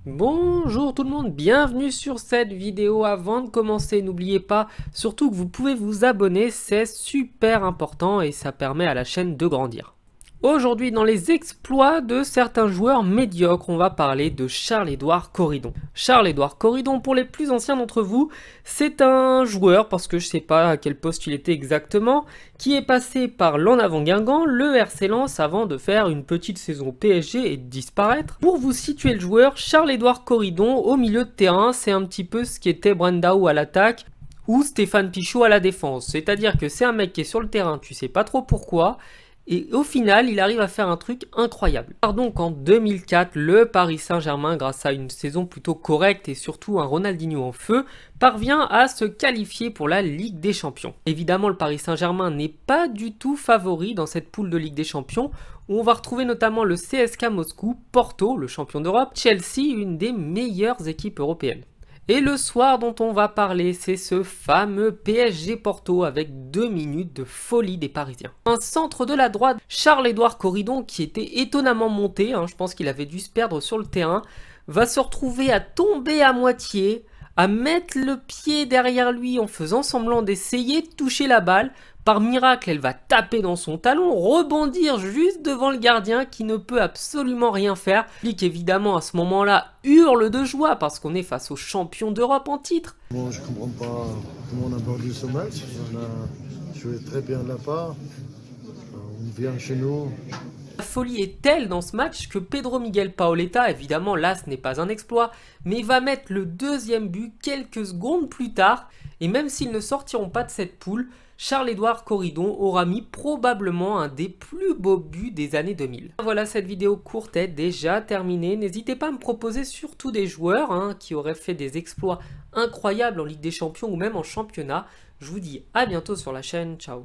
Bonjour tout le monde, bienvenue sur cette vidéo. Avant de commencer, n'oubliez pas surtout que vous pouvez vous abonner, c'est super important et ça permet à la chaîne de grandir. Aujourd'hui, dans les exploits de certains joueurs médiocres, on va parler de Charles-Édouard Corridon. Charles-Édouard Corridon, pour les plus anciens d'entre vous, c'est un joueur, parce que je ne sais pas à quel poste il était exactement, qui est passé par l'En Avant Guingamp, le RC Lens, avant de faire une petite saison au PSG et de disparaître. Pour vous situer le joueur, Charles-Édouard Corridon, au milieu de terrain, c'est un petit peu ce qui était Brandao à l'attaque, ou Stéphane Pichot à la défense. C'est-à-dire que c'est un mec qui est sur le terrain, tu sais pas trop pourquoi, et au final, il arrive à faire un truc incroyable. Donc en 2004, le Paris Saint-Germain, grâce à une saison plutôt correcte et surtout un Ronaldinho en feu, parvient à se qualifier pour la Ligue des Champions. Évidemment, le Paris Saint-Germain n'est pas du tout favori dans cette poule de Ligue des Champions, où on va retrouver notamment le CSKA Moscou, Porto, le champion d'Europe, Chelsea, une des meilleures équipes européennes. Et le soir dont on va parler, c'est ce fameux PSG Porto avec 2 minutes de folie des Parisiens. Un centre de la droite, Charles-Édouard Corridon, qui était étonnamment monté, je pense qu'il avait dû se perdre sur le terrain, va se retrouver à tomber à moitié, à mettre le pied derrière lui en faisant semblant d'essayer de toucher la balle. Par miracle, elle va taper dans son talon, rebondir juste devant le gardien qui ne peut absolument rien faire. Flick évidemment à ce moment-là hurle de joie parce qu'on est face aux champions d'Europe en titre. Bon, je comprends pas comment on a perdu ce match. On a joué très bien de la part. On vient chez nous. La folie est telle dans ce match que Pedro Miguel Paoletta, évidemment là ce n'est pas un exploit, mais va mettre le deuxième but quelques secondes plus tard, et même s'ils ne sortiront pas de cette poule, Charles-Édouard Corridon aura mis probablement un des plus beaux buts des années 2000. Voilà, cette vidéo courte est déjà terminée. N'hésitez pas à me proposer surtout des joueurs qui auraient fait des exploits incroyables en Ligue des Champions ou même en championnat. Je vous dis à bientôt sur la chaîne, ciao.